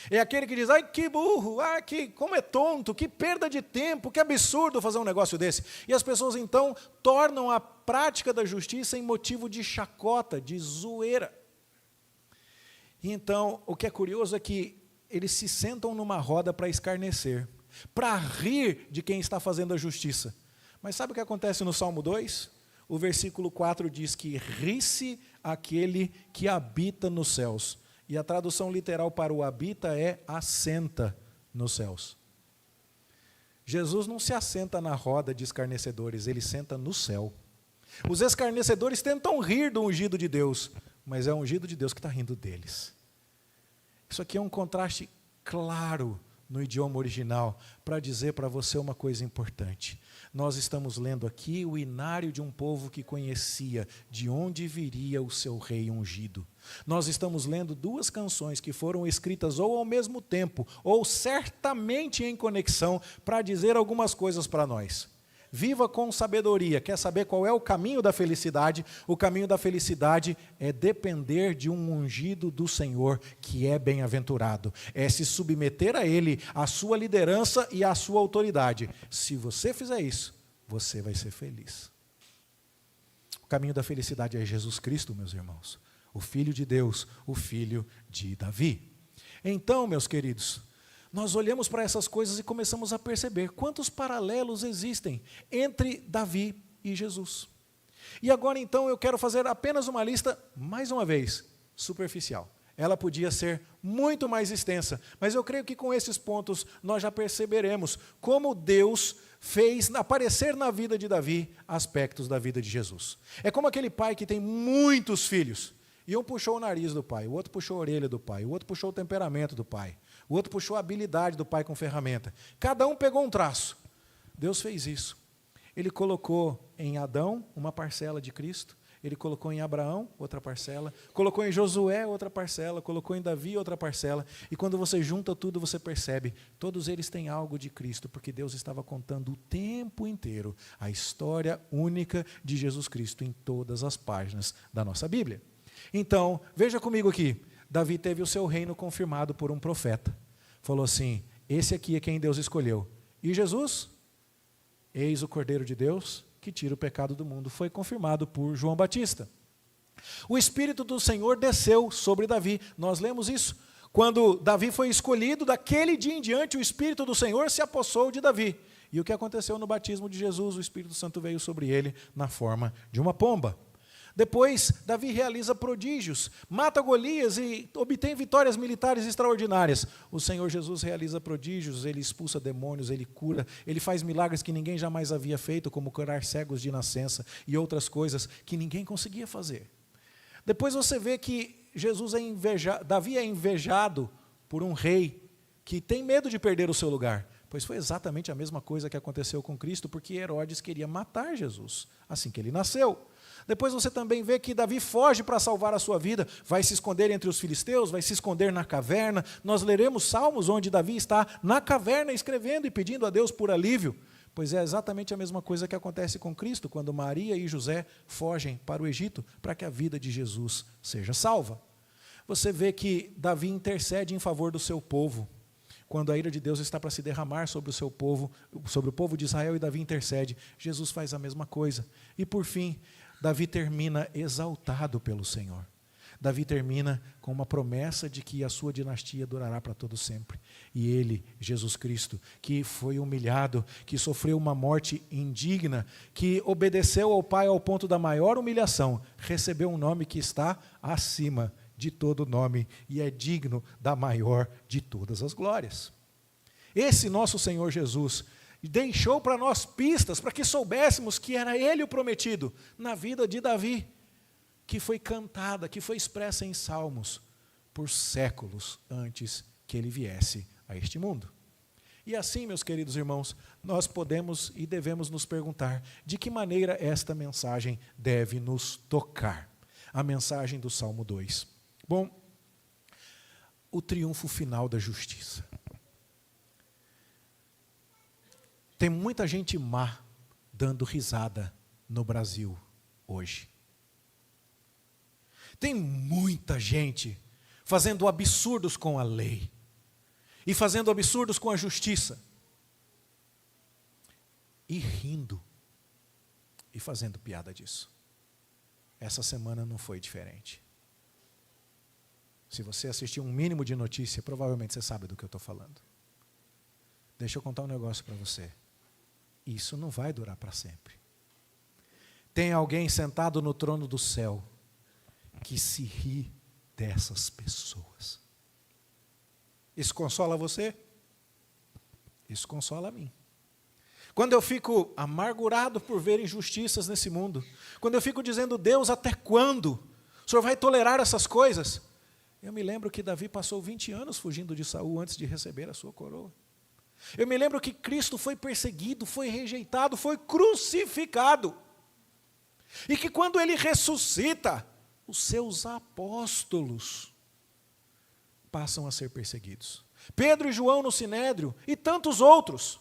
[SPEAKER 1] É aquele que diz, ai que burro, como é tonto, que perda de tempo, que absurdo fazer um negócio desse. E as pessoas então tornam a prática da justiça em motivo de chacota, de zoeira. E então, o que é curioso é que eles se sentam numa roda para escarnecer, para rir de quem está fazendo a justiça. Mas sabe o que acontece no Salmo 2? O versículo 4 diz que ri-se aquele que habita nos céus. E a tradução literal para o habita é assenta nos céus. Jesus não se assenta na roda de escarnecedores, ele senta no céu. Os escarnecedores tentam rir do ungido de Deus, mas é o ungido de Deus que está rindo deles. Isso aqui é um contraste claro no idioma original, para dizer para você uma coisa importante. Nós estamos lendo aqui o inário de um povo que conhecia de onde viria o seu rei ungido. Nós estamos lendo duas canções que foram escritas ou ao mesmo tempo, ou certamente em conexão, para dizer algumas coisas para nós. Viva com sabedoria. Quer saber qual é o caminho da felicidade? O caminho da felicidade é depender de um ungido do Senhor, que é bem-aventurado. É se submeter a Ele, à sua liderança e à sua autoridade. Se você fizer isso, você vai ser feliz. O caminho da felicidade é Jesus Cristo, meus irmãos. O Filho de Deus, o Filho de Davi. Então, meus queridos, nós olhamos para essas coisas e começamos a perceber quantos paralelos existem entre Davi e Jesus. E agora então eu quero fazer apenas uma lista, mais uma vez, superficial. Ela podia ser muito mais extensa, mas eu creio que com esses pontos nós já perceberemos como Deus fez aparecer na vida de Davi aspectos da vida de Jesus. É como aquele pai que tem muitos filhos, e um puxou o nariz do pai, o outro puxou a orelha do pai, o outro puxou o temperamento do pai, o outro puxou a habilidade do pai com ferramenta. Cada um pegou um traço. Deus fez isso. Ele colocou em Adão uma parcela de Cristo, ele colocou em Abraão outra parcela, colocou em Josué outra parcela, colocou em Davi outra parcela, e quando você junta tudo, você percebe, todos eles têm algo de Cristo, porque Deus estava contando o tempo inteiro a história única de Jesus Cristo em todas as páginas da nossa Bíblia. Então, veja comigo aqui, Davi teve o seu reino confirmado por um profeta. Falou assim, esse aqui é quem Deus escolheu. E Jesus? Eis o Cordeiro de Deus que tira o pecado do mundo. Foi confirmado por João Batista. O Espírito do Senhor desceu sobre Davi. Nós lemos isso. Quando Davi foi escolhido, daquele dia em diante, o Espírito do Senhor se apossou de Davi. E o que aconteceu no batismo de Jesus? O Espírito Santo veio sobre ele na forma de uma pomba. Depois, Davi realiza prodígios, mata Golias e obtém vitórias militares extraordinárias. O Senhor Jesus realiza prodígios, ele expulsa demônios, ele cura, ele faz milagres que ninguém jamais havia feito, como curar cegos de nascença e outras coisas que ninguém conseguia fazer. Depois você vê que Davi é invejado por um rei que tem medo de perder o seu lugar. Pois foi exatamente a mesma coisa que aconteceu com Cristo, porque Herodes queria matar Jesus, assim que ele nasceu. Depois você também vê que Davi foge para salvar a sua vida, vai se esconder entre os filisteus, vai se esconder na caverna. Nós leremos salmos onde Davi está na caverna escrevendo e pedindo a Deus por alívio. Pois é exatamente a mesma coisa que acontece com Cristo, quando Maria e José fogem para o Egito para que a vida de Jesus seja salva. Você vê que Davi intercede em favor do seu povo. Quando a ira de Deus está para se derramar sobre o seu povo, sobre o povo de Israel, e Davi intercede, Jesus faz a mesma coisa. E por fim, Davi termina exaltado pelo Senhor. Davi termina com uma promessa de que a sua dinastia durará para todo sempre. E ele, Jesus Cristo, que foi humilhado, que sofreu uma morte indigna, que obedeceu ao Pai ao ponto da maior humilhação, recebeu um nome que está acima de todo nome e é digno da maior de todas as glórias. Esse nosso Senhor Jesus deixou para nós pistas para que soubéssemos que era Ele o prometido na vida de Davi, que foi cantada, que foi expressa em salmos por séculos antes que Ele viesse a este mundo. E assim, meus queridos irmãos, nós podemos e devemos nos perguntar de que maneira esta mensagem deve nos tocar. A mensagem do Salmo 2. Bom, o triunfo final da justiça. Tem muita gente má dando risada no Brasil hoje. Tem muita gente fazendo absurdos com a lei e fazendo absurdos com a justiça e rindo e fazendo piada disso. Essa semana não foi diferente. Se você assistiu um mínimo de notícia, provavelmente você sabe do que eu estou falando. Deixa eu contar um negócio para você. Isso não vai durar para sempre. Tem alguém sentado no trono do céu que se ri dessas pessoas. Isso consola você? Isso consola a mim. Quando eu fico amargurado por ver injustiças nesse mundo, quando eu fico dizendo, Deus, até quando o Senhor vai tolerar essas coisas? Eu me lembro que Davi passou 20 anos fugindo de Saul antes de receber a sua coroa. Eu me lembro que Cristo foi perseguido, foi rejeitado, foi crucificado. E que quando Ele ressuscita, os seus apóstolos passam a ser perseguidos. Pedro e João no Sinédrio e tantos outros.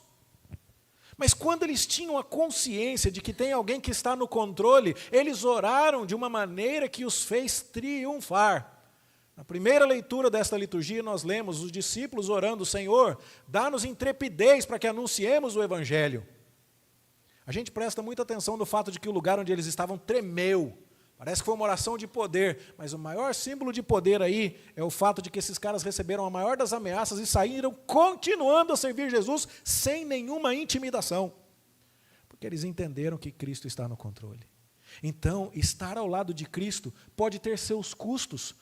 [SPEAKER 1] Mas quando eles tinham a consciência de que tem alguém que está no controle, eles oraram de uma maneira que os fez triunfar. Na primeira leitura desta liturgia nós lemos os discípulos orando, Senhor, dá-nos intrepidez para que anunciemos o Evangelho. A gente presta muita atenção no fato de que o lugar onde eles estavam tremeu. Parece que foi uma oração de poder, mas o maior símbolo de poder aí é o fato de que esses caras receberam a maior das ameaças e saíram continuando a servir Jesus sem nenhuma intimidação. Porque eles entenderam que Cristo está no controle. Então, estar ao lado de Cristo pode ter seus custos.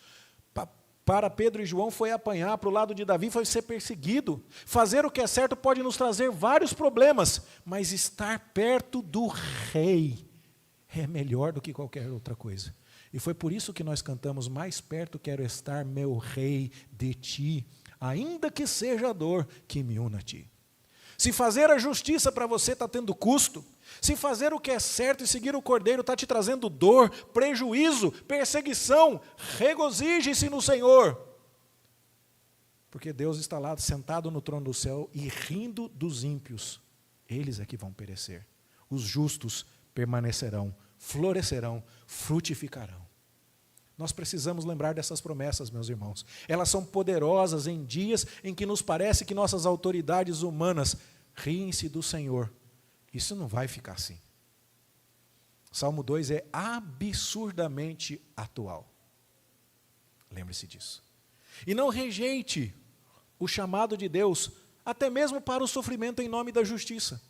[SPEAKER 1] Para Pedro e João foi apanhar, para o lado de Davi foi ser perseguido. Fazer o que é certo pode nos trazer vários problemas, mas estar perto do Rei é melhor do que qualquer outra coisa. E foi por isso que nós cantamos, mais perto quero estar, meu Rei, de ti, ainda que seja a dor que me una a ti. Se fazer a justiça para você está tendo custo, se fazer o que é certo e seguir o Cordeiro está te trazendo dor, prejuízo, perseguição, regozije-se no Senhor. Porque Deus está lá sentado no trono do céu e rindo dos ímpios. Eles é que vão perecer. Os justos permanecerão, florescerão, frutificarão. Nós precisamos lembrar dessas promessas, meus irmãos. Elas são poderosas em dias em que nos parece que nossas autoridades humanas riem-se do Senhor. Isso não vai ficar assim. Salmo 2 é absurdamente atual. Lembre-se disso. E não rejeite o chamado de Deus, até mesmo para o sofrimento em nome da justiça.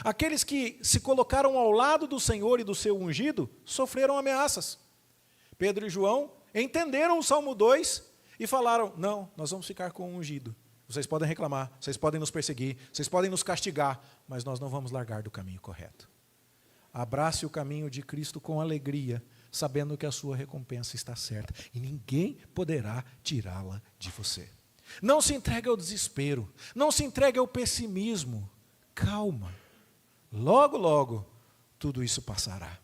[SPEAKER 1] Aqueles que se colocaram ao lado do Senhor e do seu ungido, sofreram ameaças. Pedro e João entenderam o Salmo 2 e falaram, não, nós vamos ficar com o ungido. Vocês podem reclamar, vocês podem nos perseguir, vocês podem nos castigar, mas nós não vamos largar do caminho correto. Abrace o caminho de Cristo com alegria, sabendo que a sua recompensa está certa e ninguém poderá tirá-la de você. Não se entregue ao desespero, não se entregue ao pessimismo. Calma, logo, logo, tudo isso passará.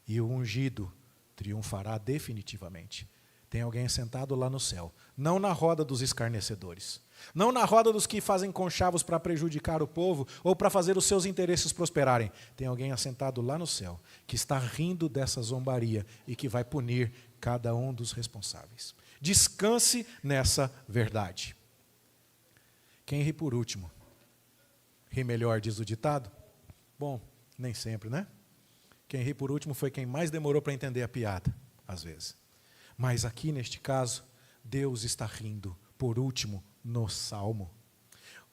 [SPEAKER 1] E o ungido triunfará definitivamente. Tem alguém sentado lá no céu, não na roda dos escarnecedores, não na roda dos que fazem conchavos para prejudicar o povo ou para fazer os seus interesses prosperarem. Tem alguém assentado lá no céu, que está rindo dessa zombaria e que vai punir cada um dos responsáveis. Descanse nessa verdade. Quem ri por último, ri melhor, diz o ditado? Bom, nem sempre, né? Quem ri por último foi quem mais demorou para entender a piada, às vezes. Mas aqui, neste caso, Deus está rindo, por último, no Salmo.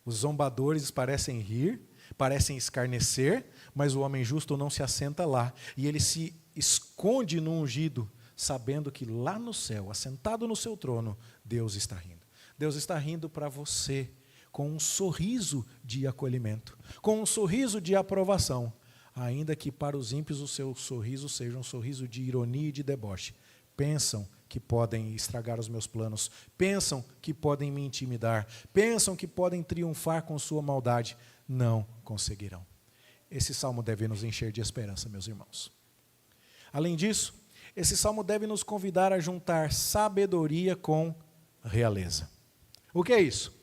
[SPEAKER 1] Os zombadores parecem rir, parecem escarnecer, mas o homem justo não se assenta lá. E ele se esconde no ungido, sabendo que lá no céu, assentado no seu trono, Deus está rindo. Deus está rindo para você, com um sorriso de acolhimento, com um sorriso de aprovação, ainda que para os ímpios o seu sorriso seja um sorriso de ironia e de deboche. Pensam que podem estragar os meus planos, pensam que podem me intimidar, pensam que podem triunfar com sua maldade. Não conseguirão. Esse salmo deve nos encher de esperança, meus irmãos. Além disso, esse salmo deve nos convidar a juntar sabedoria com realeza. O que é isso?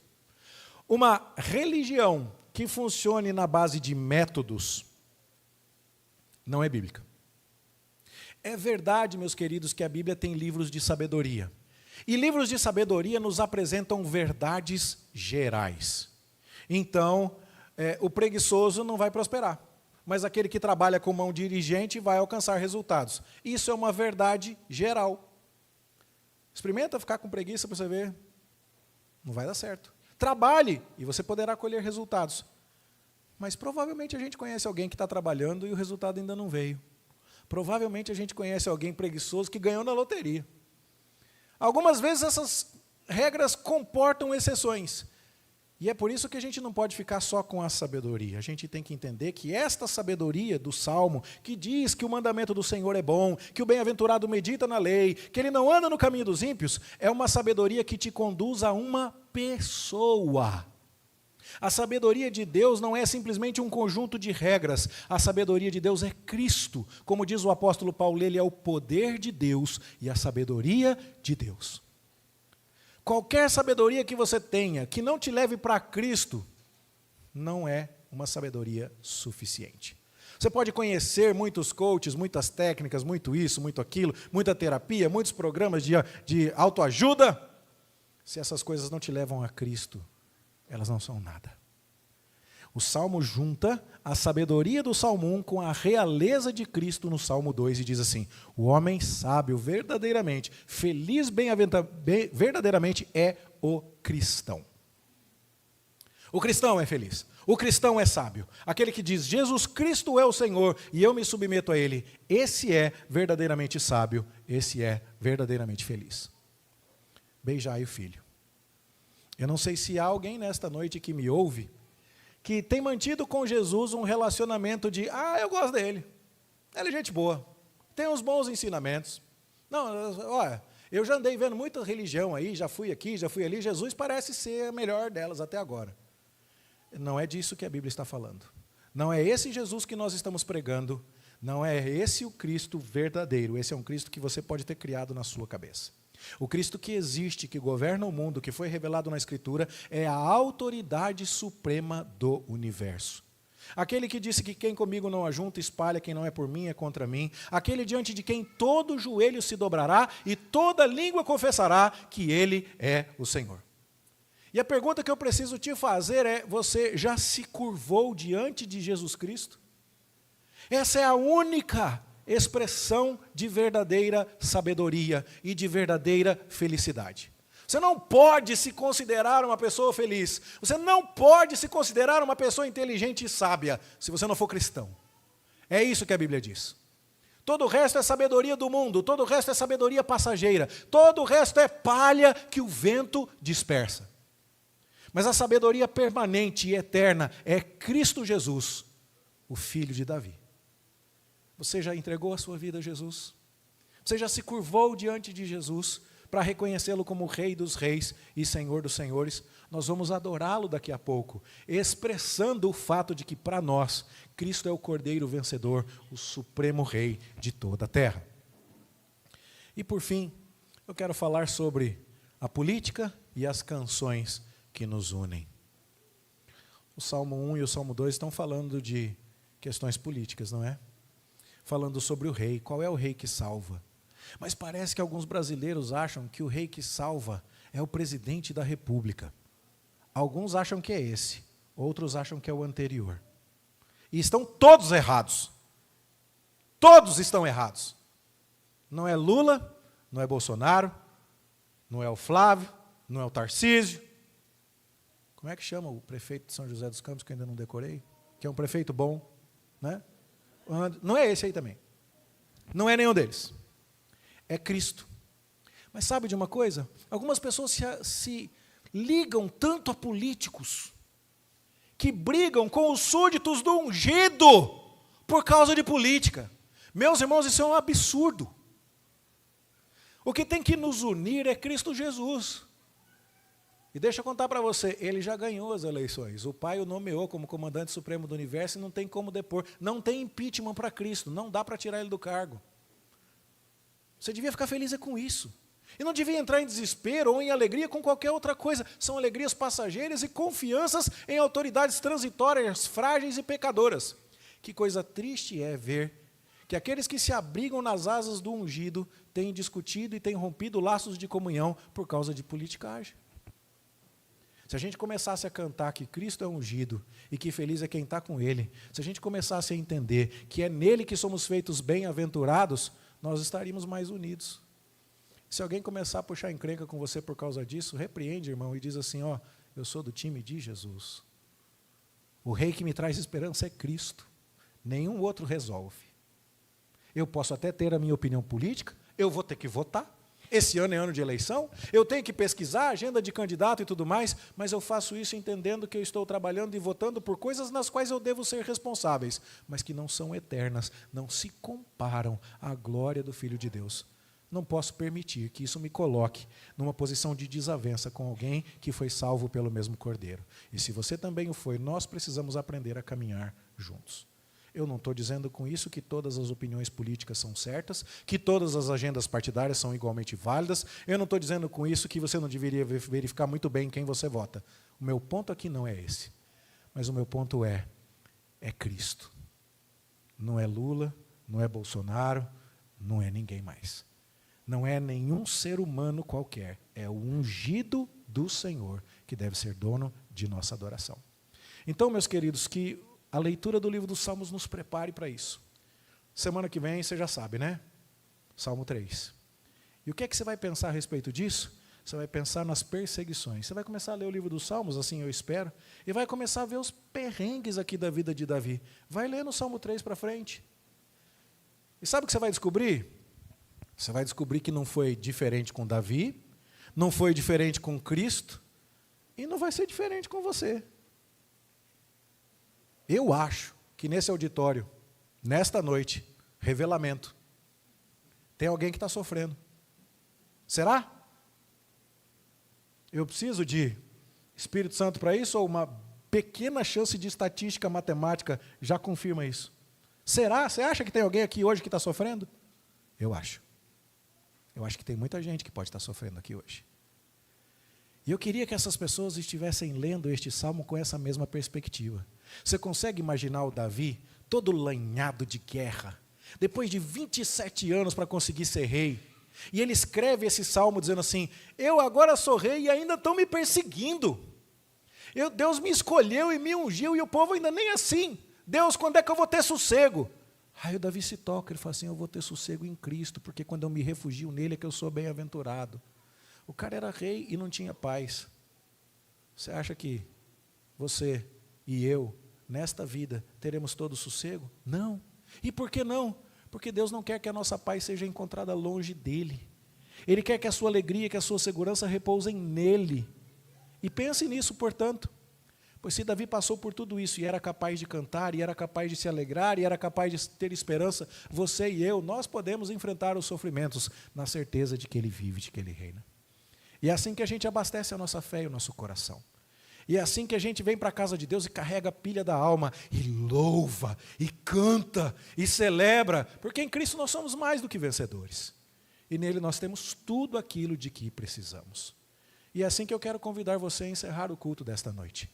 [SPEAKER 1] Uma religião que funcione na base de métodos não é bíblica. É verdade, meus queridos, que a Bíblia tem livros de sabedoria. E livros de sabedoria nos apresentam verdades gerais. Então, o preguiçoso não vai prosperar, mas aquele que trabalha com mão diligente vai alcançar resultados. Isso é uma verdade geral. Experimenta ficar com preguiça para você ver. Não vai dar certo. Trabalhe e você poderá colher resultados. Mas provavelmente a gente conhece alguém que está trabalhando e o resultado ainda não veio. Provavelmente a gente conhece alguém preguiçoso que ganhou na loteria. Algumas vezes essas regras comportam exceções. E é por isso que a gente não pode ficar só com a sabedoria. A gente tem que entender que esta sabedoria do Salmo, que diz que o mandamento do Senhor é bom, que o bem-aventurado medita na lei, que ele não anda no caminho dos ímpios, é uma sabedoria que te conduz a uma pessoa. A sabedoria de Deus não é simplesmente um conjunto de regras. A sabedoria de Deus é Cristo. Como diz o apóstolo Paulo, ele é o poder de Deus e a sabedoria de Deus. Qualquer sabedoria que você tenha, que não te leve para Cristo, não é uma sabedoria suficiente. Você pode conhecer muitos coaches, muitas técnicas, muito isso, muito aquilo, muita terapia, muitos programas de autoajuda. Se essas coisas não te levam a Cristo, elas não são nada. O Salmo junta a sabedoria do Salmo 1 com a realeza de Cristo no Salmo 2 e diz assim: o homem sábio verdadeiramente, feliz verdadeiramente é o cristão. O cristão é feliz, o cristão é sábio. Aquele que diz, Jesus Cristo é o Senhor e eu me submeto a Ele, esse é verdadeiramente sábio, esse é verdadeiramente feliz. Beijai o filho. Eu não sei se há alguém nesta noite que me ouve que tem mantido com Jesus um relacionamento de, eu gosto dele, ele é gente boa, tem uns bons ensinamentos. Não, olha, eu já andei vendo muita religião aí, já fui aqui, já fui ali, Jesus parece ser a melhor delas até agora. Não é disso que a Bíblia está falando. Não é esse Jesus que nós estamos pregando, não é esse o Cristo verdadeiro, esse é um Cristo que você pode ter criado na sua cabeça. O Cristo que existe, que governa o mundo, que foi revelado na Escritura, é a autoridade suprema do universo. Aquele que disse que quem comigo não ajunta, espalha, quem não é por mim é contra mim. Aquele diante de quem todo joelho se dobrará e toda língua confessará que Ele é o Senhor. E a pergunta que eu preciso te fazer é, você já se curvou diante de Jesus Cristo? Essa é a única expressão de verdadeira sabedoria e de verdadeira felicidade. Você não pode se considerar uma pessoa feliz, você não pode se considerar uma pessoa inteligente e sábia, se você não for cristão. É isso que a Bíblia diz. Todo o resto é sabedoria do mundo, todo o resto é sabedoria passageira, todo o resto é palha que o vento dispersa. Mas a sabedoria permanente e eterna é Cristo Jesus, o Filho de Davi. Você já entregou a sua vida a Jesus? Você já se curvou diante de Jesus para reconhecê-lo como Rei dos Reis e Senhor dos Senhores? Nós vamos adorá-lo daqui a pouco, expressando o fato de que para nós, Cristo é o Cordeiro vencedor, o Supremo Rei de toda a terra. E por fim, eu quero falar sobre a política e as canções que nos unem. O Salmo 1 e o Salmo 2 estão falando de questões políticas, não é? Falando sobre o rei, qual é o rei que salva? Mas parece que alguns brasileiros acham que o rei que salva é o presidente da República. Alguns acham que é esse, outros acham que é o anterior. E estão todos errados. Todos estão errados. Não é Lula, não é Bolsonaro, não é o Flávio, não é o Tarcísio. Como é que chama o prefeito de São José dos Campos, que eu ainda não decorei? Que é um prefeito bom, né? Não é esse aí também. Não é nenhum deles. É Cristo. Mas sabe de uma coisa? Algumas pessoas se ligam tanto a políticos que brigam com os súditos do ungido por causa de política. Meus irmãos, isso é um absurdo. O que tem que nos unir é Cristo Jesus. E deixa eu contar para você, ele já ganhou as eleições. O Pai o nomeou como comandante supremo do universo e não tem como depor. Não tem impeachment para Cristo, não dá para tirar ele do cargo. Você devia ficar feliz com isso. E não devia entrar em desespero ou em alegria com qualquer outra coisa. São alegrias passageiras e confianças em autoridades transitórias, frágeis e pecadoras. Que coisa triste é ver que aqueles que se abrigam nas asas do ungido têm discutido e têm rompido laços de comunhão por causa de politicagem. Se a gente começasse a cantar que Cristo é ungido e que feliz é quem está com Ele, se a gente começasse a entender que é nele que somos feitos bem-aventurados, nós estaríamos mais unidos. Se alguém começar a puxar encrenca com você por causa disso, repreende, irmão, e diz assim, ó, eu sou do time de Jesus. O rei que me traz esperança é Cristo. Nenhum outro resolve. Eu posso até ter a minha opinião política, eu vou ter que votar. Esse ano é ano de eleição, eu tenho que pesquisar a agenda de candidato e tudo mais, mas eu faço isso entendendo que eu estou trabalhando e votando por coisas nas quais eu devo ser responsáveis, mas que não são eternas, não se comparam à glória do Filho de Deus. Não posso permitir que isso me coloque numa posição de desavença com alguém que foi salvo pelo mesmo Cordeiro. E se você também o foi, nós precisamos aprender a caminhar juntos. Eu não estou dizendo com isso que todas as opiniões políticas são certas, que todas as agendas partidárias são igualmente válidas. Eu não estou dizendo com isso que você não deveria verificar muito bem quem você vota. O meu ponto aqui não é esse. Mas o meu ponto é Cristo. Não é Lula, não é Bolsonaro, não é ninguém mais. Não é nenhum ser humano qualquer. É o ungido do Senhor que deve ser dono de nossa adoração. Então, meus queridos, que a leitura do livro dos Salmos nos prepare para isso. Semana que vem, você já sabe, né? Salmo 3. E o que é que você vai pensar a respeito disso? Você vai pensar nas perseguições. Você vai começar a ler o livro dos Salmos, assim eu espero, e vai começar a ver os perrengues aqui da vida de Davi. Vai ler no Salmo 3 para frente. E sabe o que você vai descobrir? Você vai descobrir que não foi diferente com Davi, não foi diferente com Cristo, e não vai ser diferente com você. Eu acho que nesse auditório, nesta noite, revelamento, tem alguém que está sofrendo. Será? Eu preciso de Espírito Santo para isso, ou uma pequena chance de estatística matemática já confirma isso? Será? Você acha que tem alguém aqui hoje que está sofrendo? Eu acho. Eu acho que tem muita gente que pode estar sofrendo aqui hoje. E eu queria que essas pessoas estivessem lendo este salmo com essa mesma perspectiva. Você consegue imaginar o Davi, todo lanhado de guerra, depois de 27 anos para conseguir ser rei, e ele escreve esse salmo dizendo assim, eu agora sou rei e ainda estão me perseguindo. Deus me escolheu e me ungiu, e o povo ainda nem assim. Deus, quando é que eu vou ter sossego? Aí o Davi se toca, ele fala assim, eu vou ter sossego em Cristo, porque quando eu me refugio nele é que eu sou bem-aventurado. O cara era rei e não tinha paz. Você acha que você e eu, nesta vida, teremos todo sossego? Não. E por que não? Porque Deus não quer que a nossa paz seja encontrada longe dele. Ele quer que a sua alegria, que a sua segurança repousem nele. E pense nisso, portanto. Pois se Davi passou por tudo isso e era capaz de cantar, e era capaz de se alegrar, e era capaz de ter esperança, você e eu, nós podemos enfrentar os sofrimentos na certeza de que ele vive, de que ele reina. E é assim que a gente abastece a nossa fé e o nosso coração. E é assim que a gente vem para a casa de Deus e carrega a pilha da alma, e louva, e canta, e celebra, porque em Cristo nós somos mais do que vencedores. E nele nós temos tudo aquilo de que precisamos. E é assim que eu quero convidar você a encerrar o culto desta noite.